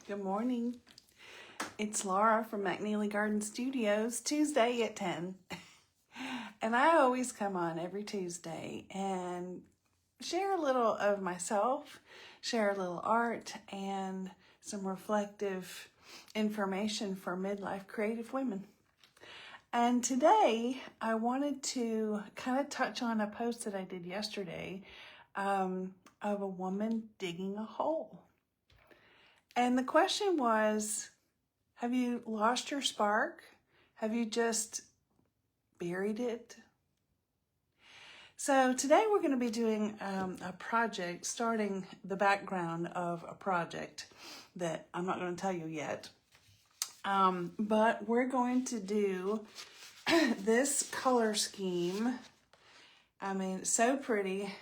Good morning. It's Laura from McNeely Garden Studios, Tuesday at 10. And I always come on every Tuesday and share a little of myself, share a little art, and some reflective information for midlife creative women. And today I wanted to kind of touch on a post that I did yesterday of a woman digging a hole. And the question was, have you lost your spark? Have you just buried it? So today we're going to be doing a project, starting the background of a project that I'm not going to tell you yet. But we're going to do this color scheme. I mean, it's so pretty.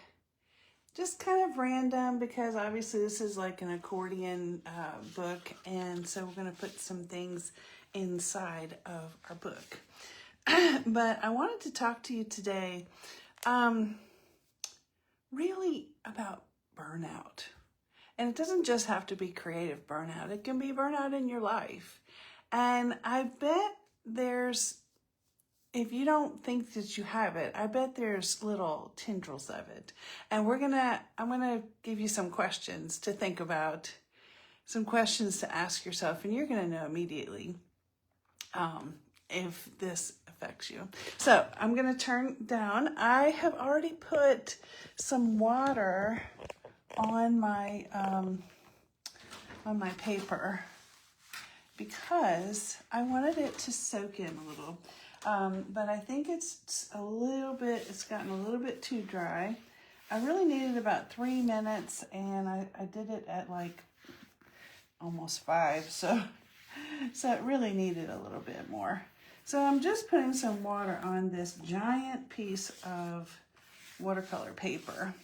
Just kind of random because obviously this is like an accordion book, and so we're going to put some things inside of our book. But I wanted to talk to you today really about burnout. And it doesn't just have to be creative burnout. It can be burnout in your life. And I bet if you don't think that you have it, I bet there's little tendrils of it. And I'm gonna give you some questions to think about, some questions to ask yourself, and you're gonna know immediately if this affects you. So I'm gonna turn down. I have already put some water on my paper because I wanted it to soak in a little. But I think it's gotten a little bit too dry. I really needed about 3 minutes, and I did it at like almost 5. So it really needed a little bit more. So I'm just putting some water on this giant piece of watercolor paper.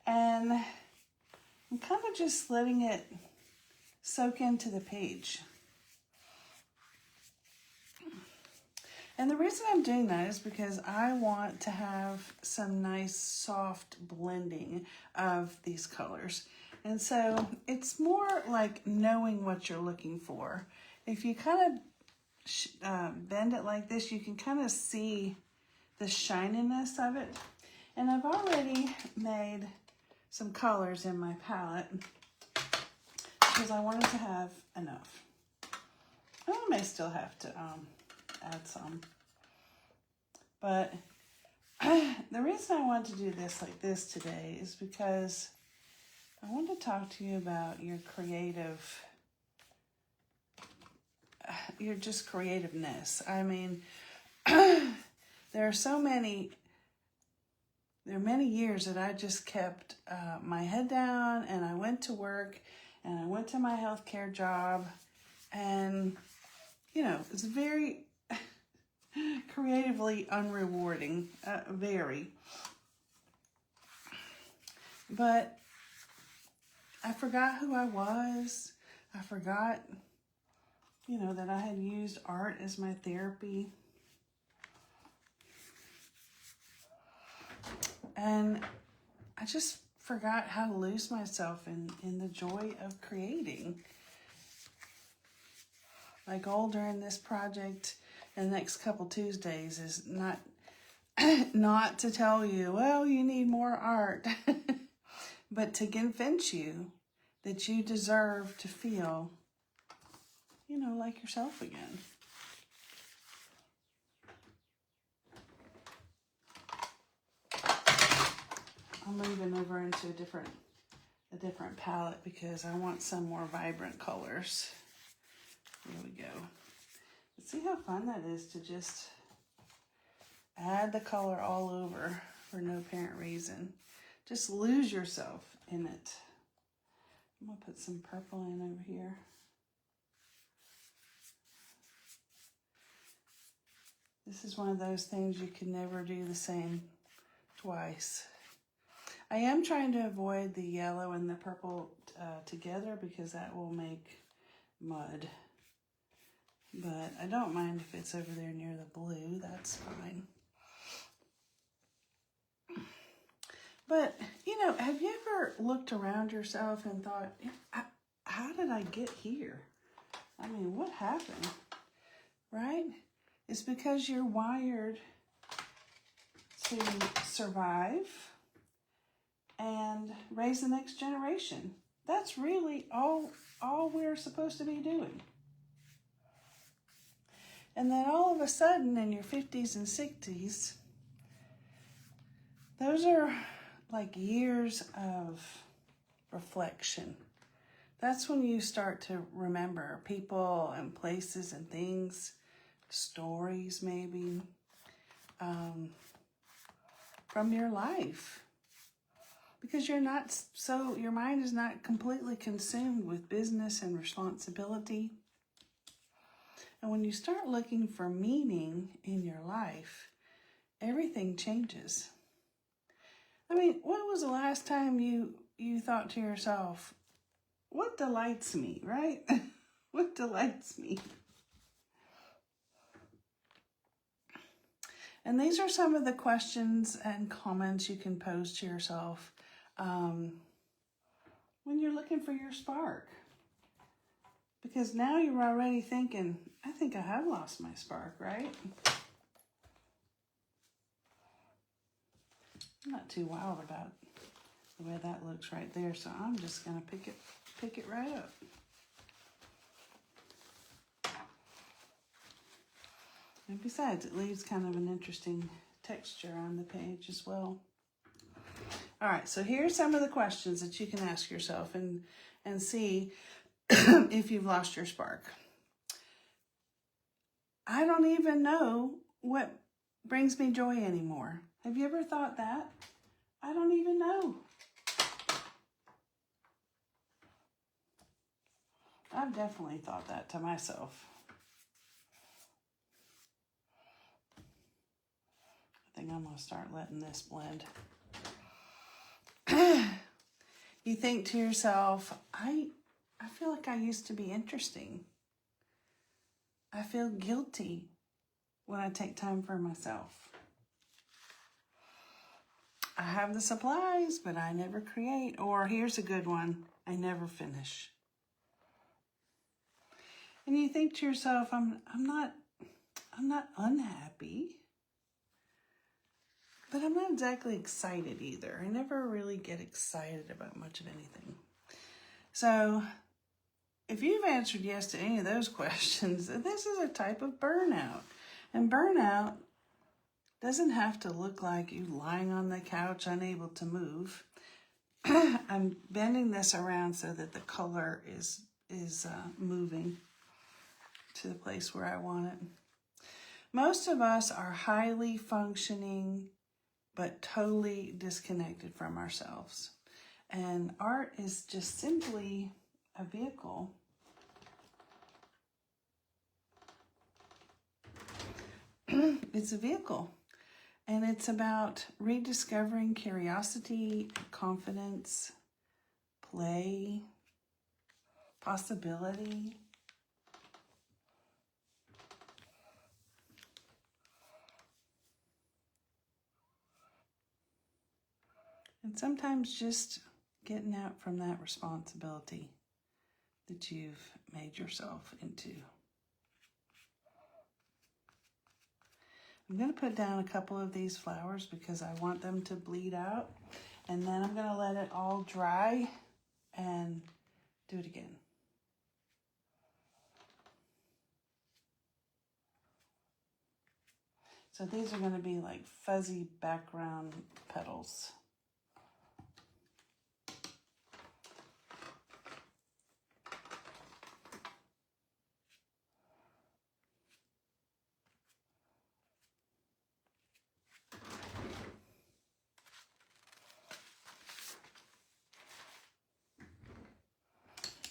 And I'm kind of just letting it soak into the page. And the reason I'm doing that is because I want to have some nice soft blending of these colors. And so it's more like knowing what you're looking for. If you kind of bend it like this, you can kind of see the shininess of it. And I've already made some colors in my palette because I wanted to have enough. I may still have to add some. But the reason I want to do this like this today is because I want to talk to you about your creativeness. I mean, there are many years that I just kept my head down, and I went to work, and I went to my healthcare job, and it's very creatively unrewarding, very. But I forgot who I was. I forgot, that I had used art as my therapy. And I just forgot how to lose myself in the joy of creating. My goal during this project in the next couple Tuesdays is not to tell you, well, you need more art, but to convince you that you deserve to feel, like yourself again. I'm moving over into a different palette because I want some more vibrant colors. There we go. But see how fun that is to just add the color all over for no apparent reason. Just lose yourself in it. I'm going to put some purple in over here. This is one of those things you can never do the same twice. I am trying to avoid the yellow and the purple together because that will make mud. But I don't mind if it's over there near the blue, that's fine. But, have you ever looked around yourself and thought, how did I get here? I mean, what happened, right? It's because you're wired to survive and raise the next generation. That's really all we're supposed to be doing. And then all of a sudden in your 50s and 60s, those are like years of reflection. That's when you start to remember people and places and things, stories maybe, from your life. Because your mind is not completely consumed with business and responsibility. And when you start looking for meaning in your life, everything changes. I mean, when was the last time you thought to yourself, what delights me, right? What delights me? And these are some of the questions and comments you can pose to yourself when you're looking for your spark. Because now you're already thinking, I think I have lost my spark, right? I'm not too wild about the way that looks right there, so I'm just going to pick it right up. And besides, it leaves kind of an interesting texture on the page as well. All right, so here's some of the questions that you can ask yourself and see if you've lost your spark. I don't even know what brings me joy anymore. Have you ever thought that? I don't even know. I've definitely thought that to myself. I think I'm going to start letting this blend. You think to yourself, I feel like I used to be interesting. I feel guilty when I take time for myself. I have the supplies, but I never create. Or here's a good one, I never finish. And you think to yourself, I'm not unhappy, but I'm not exactly excited either. I never really get excited about much of anything. So if you've answered yes to any of those questions, this is a type of burnout. And burnout doesn't have to look like you lying on the couch unable to move. I'm bending this around so that the color is moving to the place where I want it. Most of us are highly functioning but totally disconnected from ourselves. And art is just simply a vehicle it's a vehicle. And it's about rediscovering curiosity, confidence, play, possibility. And sometimes just getting out from that responsibility that you've made yourself into. I'm going to put down a couple of these flowers because I want them to bleed out. And then I'm going to let it all dry and do it again. So these are going to be like fuzzy background petals.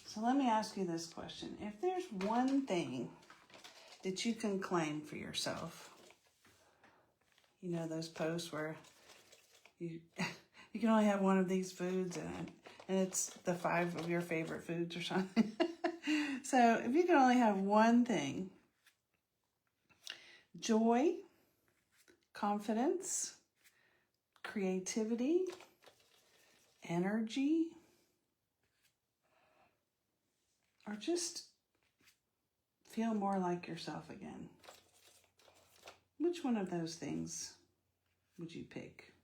So let me ask you this question. If there's one thing that you can claim for yourself, you know those posts where you can only have one of these foods and it's the 5 of your favorite foods or something. So if you can only have one thing, joy, confidence, creativity, energy, or just feel more like yourself again? Which one of those things would you pick?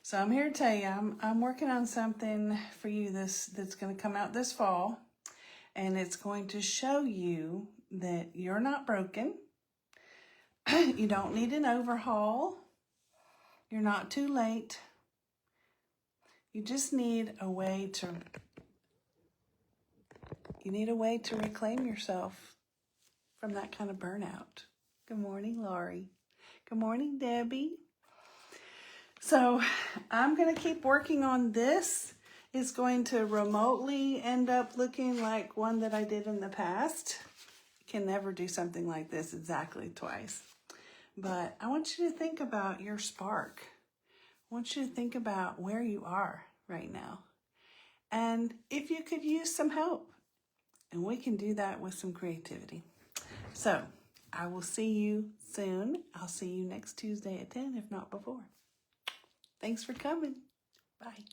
So I'm here to tell you, I'm working on something for you that's going to come out this fall, and it's going to show you that you're not broken. You don't need an overhaul. You're not too late. You just need a way to reclaim yourself from that kind of burnout. Good morning, Laurie. Good morning, Debbie. So I'm going to keep working on this. It's going to remotely end up looking like one that I did in the past. You can never do something like this exactly twice. But I want you to think about your spark. I want you to think about where you are right now. And if you could use some help. And we can do that with some creativity. So I will see you soon. I'll see you next Tuesday at 10, if not before. Thanks for coming. Bye.